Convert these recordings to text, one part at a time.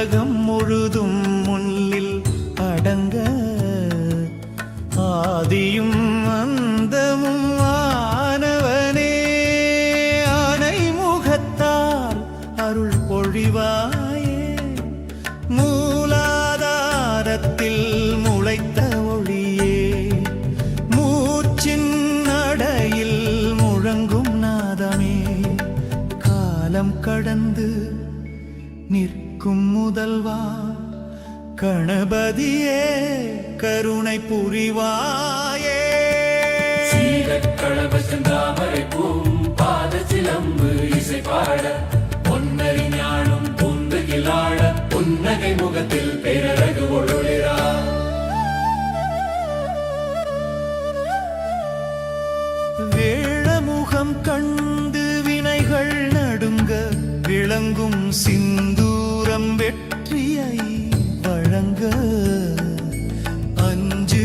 உலகம் முழுதும் முன்னில் அடங்க ஆதியும் அந்தமும் ஆனவனே ஆனை முகத்தால் அருள் பொழிவாயே மூலாதாரத்தில் முளைத்த ஒளியே மூச்சின் நடையில் முழங்கும் நாதமே காலம் கடந்து நிற்கும் முதல்வா கணபதியே கருணை புரிவாயே சீரக்கழப செந்தாமரை பூம் பாத சிலம்பு இசை பாட பொன்னரி ஞானம் பூந்துகிலாட புன்னகை முகத்தில் பேரழகு ஒழுகிறா வேளமுகம் கண்டு வினைகள் நடுங்க விளங்கும் சிந்தூரம் வெற்றியை வழங்க அஞ்சு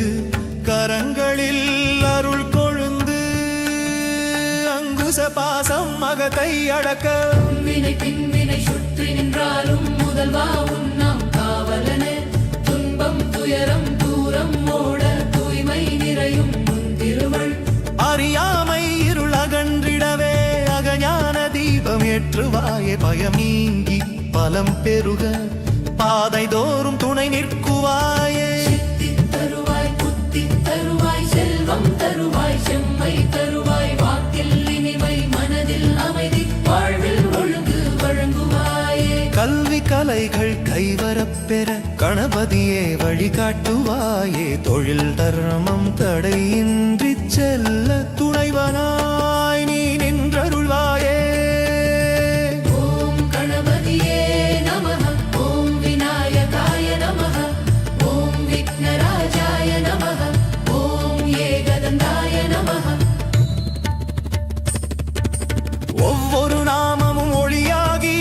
கரங்களில் அருள் கொழுந்து அங்குச பாசம் மகத்தை அடக்க வினை பின்வினை சுற்றி நின்றாலும் முதல்வா உன்னாம் காவலனே துன்பம் துயரம் தூரம் ஓட தூய்மை நிறையும் திருவள் அறியாமை இருள் அகன்றிடவே அகஞான தீபம் ஏற்றுவாயே பயம் நீங்கி பலம் பெருக பாதை தோறும் துணை நிற்குவாயே தருவாய் புத்தி தருவாய் செல்வம் தருவாய் செம்மை தருவாய் வாக்கில் இனிமை மனதில் அமைதி வாழ்வில் ஒழுங்கு வழங்குவாயே கல்வி கலைகள் கைவரப்பெற கணபதியே வழிகாட்டுவாயே தொழில் தர்மம் தடையின்றி செல்ல துணைவனாய் நீ நின்றருள்வாயே ஓம் கணபதியே நமः ஓம் விநாயகாய நமः ஓம் விக்னராஜாய நமः ஓம் ஏகதந்தாய நமः ஒவ்வொரு நாமமும் ஒளியாகி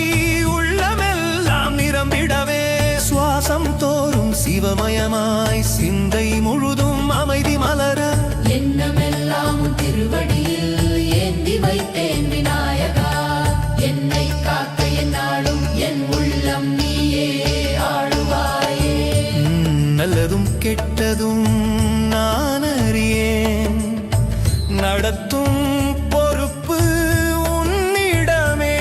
உள்ளமெல்லாம் நிரம்பிடவே சுவாசம் தோறும் சிவமயமாய் சிந்தை முழுதும் அமைதி மலர எண்ணமெல்லாம் உன் திருவடியில் ஏந்தி வைத்தேன் விநாயகா என்னை காக்க என்னாலும் என் உள்ளம் நீயே ஆளுவாயே நல்லதும் கெட்டதும் நான் அறியேன் நடத்தும் பொறுப்பு உன்னிடமே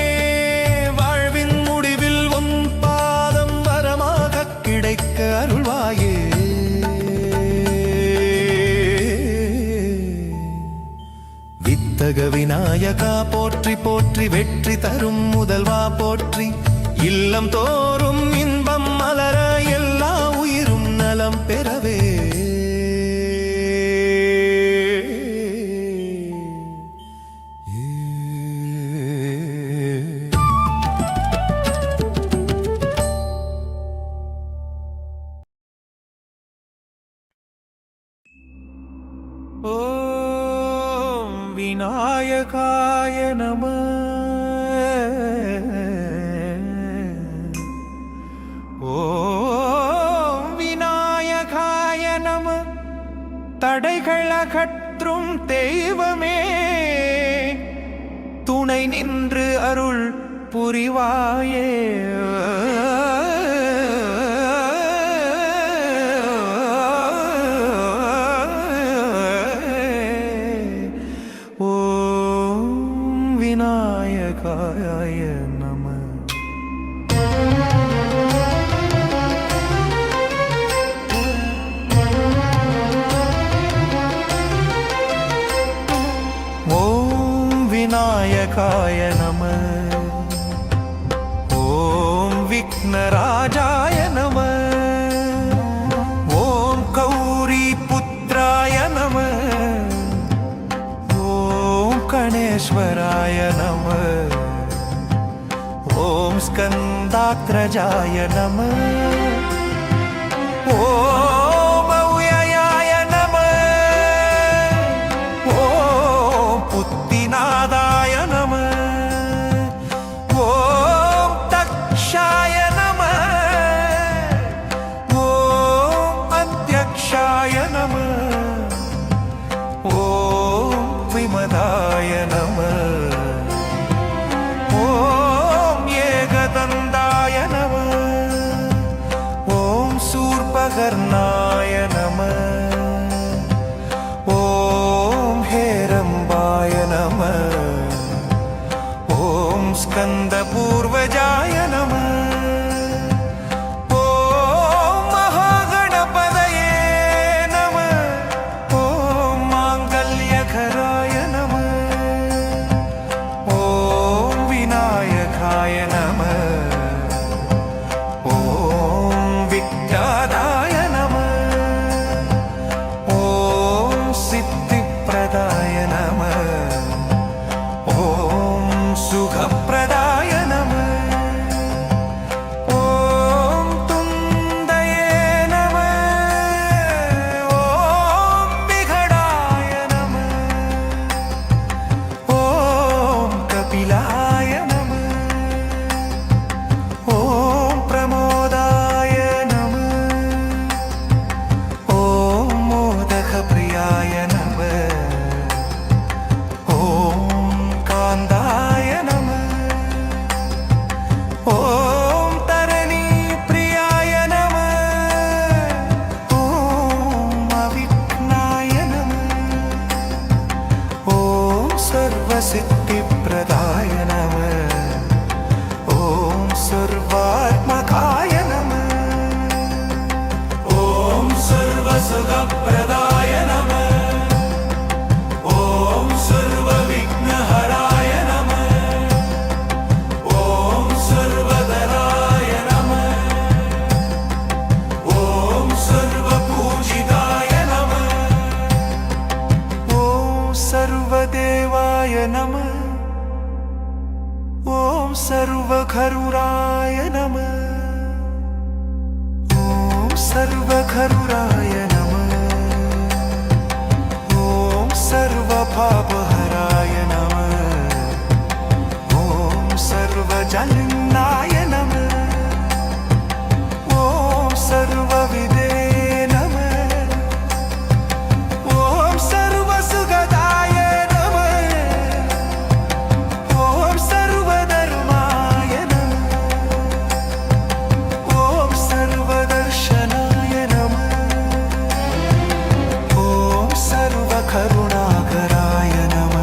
வாழ்வின் முடிவில் உன் பாதம் வரமாக கிடைக்க அருள்வாயே வித்தக விநாயகா போற்றி போற்றி வெற்றி தரும் முதல்வா போற்றி இல்லம் தோறும் இன்பம் மலர எல்லா உயிரும் நலம் பெறவே ஓம் விநாயகாய நம ஓம் விநாயகாய நம தடைகள் அகற்றும் தெய்வமே துணை நின்று அருள் புரிவாயே விநாயகாய நம ஓம் விநாயகாய நம ஓம் விக்னராஜாய நம ஓம் கௌரி புத்ராய நம ஓம் கணேஸ்வராய நம ஓம் ஸ்கந்தாக்ரஜாய நம ஓம் அவ்யயாய நம ஓம் புத்திநாதாய நம ஓம் தக்ஷாய நம ஓம் அத்யக்ஷாய நம ஓம் விமதாய நம ஓம் ஏகதந்தாய நம கர்ணாய நம ஓம் ஹேரம்பாய நம ஓம் ஸ்கந்த பூர்வஜாய நம ஓம் மகாகணபதயே நம ஓம் மாங்கல்யகராய நம ஓம் விநாயகாய நம ஓம் விக்டாதாய நம ஓம் சித்திப்பிரதாய நம ஓம் சுகப்பிரதாய நம ஓம் துந்தயே நம ஓம் விகடாய நம ஓம் கபிலாய நம ஓம் பிரமோதாய நம ஓம் மோதகப்பிரியாய நம ஓம் காந்தாய நம ஓம் தரணி பிரியாய நம ஓம் அவிக்னாய நம ஓம் சர்வசித்திப்பிரதாய நம ஓம் சர்வாத்மகாய நம ஓம் சர்வசுகப்பிரதாய நம ஓம் சர்வவிக்னஹராய நம ஓம் சர்வதராய நம ஓம் சர்வபூஜிதாய நம ஓம் சர்வதேவாய நம ஓம் சர்வகருராய நம ஓம் சர்வகருராய நம ஓம் சர்வபாபஹராய நம ஓம் சர்வஜன்நாய நம ஓம் சர்வவிதே நம ஓம் சர்வசுகதாய நம ஓம் சர்வதர்மாய நம ஓம் சர்வதர்ஷனாய நம ஓம் சர்வகருணாகராய நம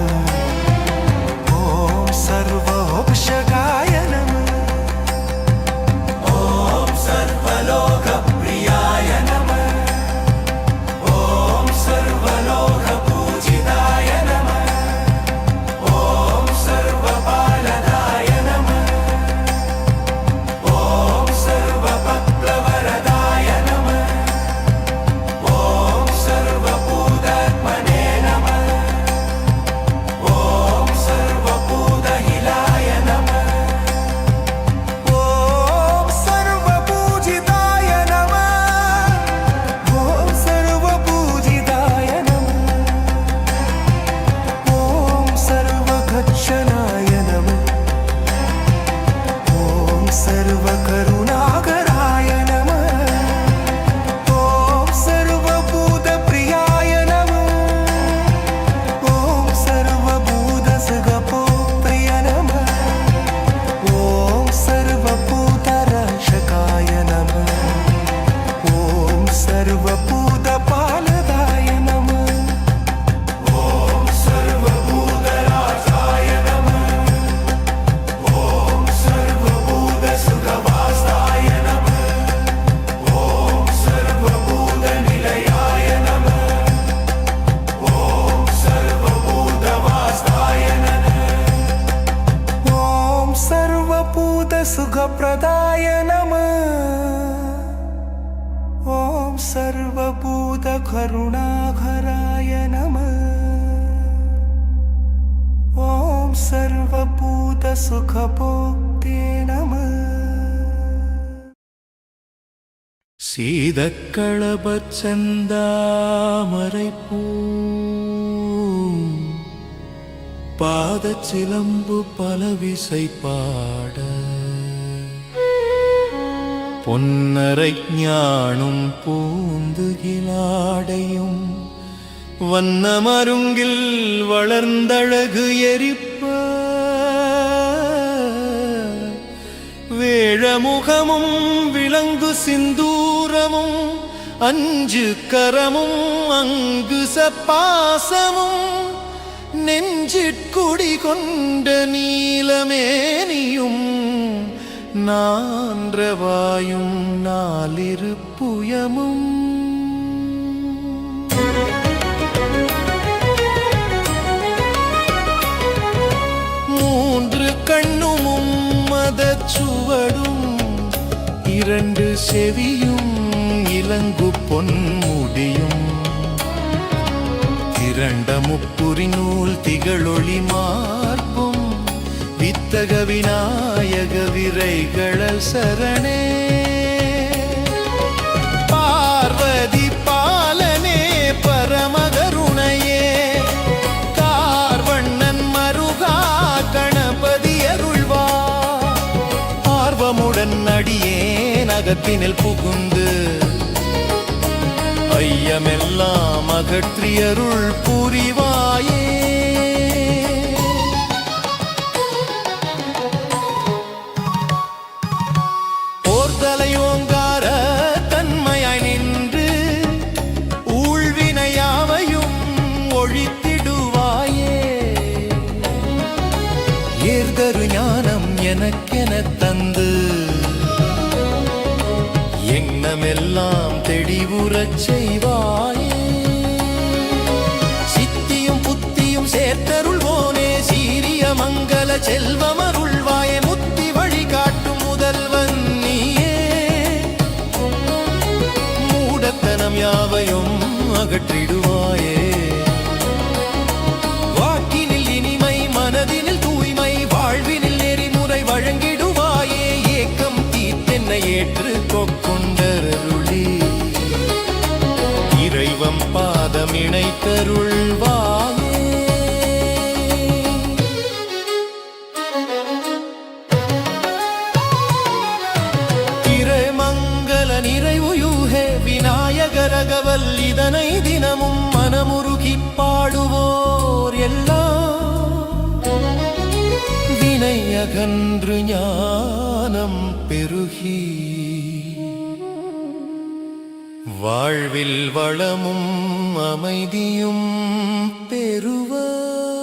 ஓம் சர்வோபஷகாய நம ஓம் சர்வலோகப்பிரியாய நம ஓம் சர்வலோகபூஜிதாய நம ஓம் சர்வபாலதாய நம ஓம் சர்வபக்லவரதாய நம ஓம் சர்வபூதாத்மனே நம ஓம் சர்வபூதஹிலாய நம ஓம் சர்வபூஜிதாய நம ஓம் சர்வபூஜிதாய நம ஓம் சர்வகச்சனாய நம ஓம் சர்வகருணாகராய நம ஓம் சர்வபூதப்பிரியாய நம ஓம் சர்வபூதசுகபோப்ரிய நம ஓம் சர்வபூதரக்ஷகாய நம ஓம் சர்வபூதபாலதாய நம ஓம் சர்வபூதராஜாய நம ஓம் சர்வபூதசுகவாசாய நம ஓம் சர்வபூதநிலையாய நம ஓம் சர்வபூதவாசாய நம ஓம் சர்வபூதசுகப்பிரதாய நம ஓம் சர்வபூதகருணாகராய நம ஓம் சர்வபூதசுகபோக்தே நம சீதக்களபச் செந்தாமரைப்பூ பாதச்சிலம்பு பலவிசை பாட பொன்னரை ஞானும் பூந்துகிலாடையும் வண்ணமருங்கில் வளர்ந்தழகு எரிப்ப வேழமுகமும் விலங்கு சிந்தூரமும் அஞ்சு கரமும் அங்குச பாசமும் நெஞ்சிற்குடி கொண்ட நீலமேனியும் நான்றவாயும் நாலிருப்புயமும் மூன்று கண்ணுமும் மதச்சுவடும் இரண்டு செவியும் இலங்கு பொன்முடியும் திரண்ட முப்புரி நூல் திகழொளி மார்பும் வித்தக விநாயக விரைகளல் சரணே பார்வதி பாலனே பரமகருணையே கார்வண்ணன் மருகா கணபதி அருள்வா ஆர்வமுடன் அடியேன் அகத்தினில் புகுந்து ஐயமெல்லாம் அகற்றியருள் புரிவாயே ஓர்தலை ஓங்கார தன்மையாய் நின்று ஊழ்வினையாவையும் ஒழித்திடுவாயே ஏர்தரு ஞானம் எனக்கென தந்து எண்ணமெல்லாம் தெளிவுறச் செய்வாயே சித்தியும் புத்தியும் சேர்த்தருள்வோனே சீரிய மங்கள செல்வமருள்வாயே முத்தி வழி காட்டும் முதல்வன் நீயே மூடத்தனம் யாவையும் அகற்றிடுவாயே வாக்கினில் இனிமை மனதினில் தூய்மை வாழ்வினில் நெறிமுறை வழங்கிடுவாயே ஏக்கம் தீத்தென்னை ஏற்று கொண்டருளி இறைவம் பாதம் இணைத்தருள்வாயே திரைமங்கல நிறைவுயூகே விநாயகரகவல் இதனை தினமும் மனமுருகி பாடுவோர் எல்லாம் வினை அகன்று ஞானம் பெருகி வாழ்வில் வளமும் அமைதியும் பெறுவர்.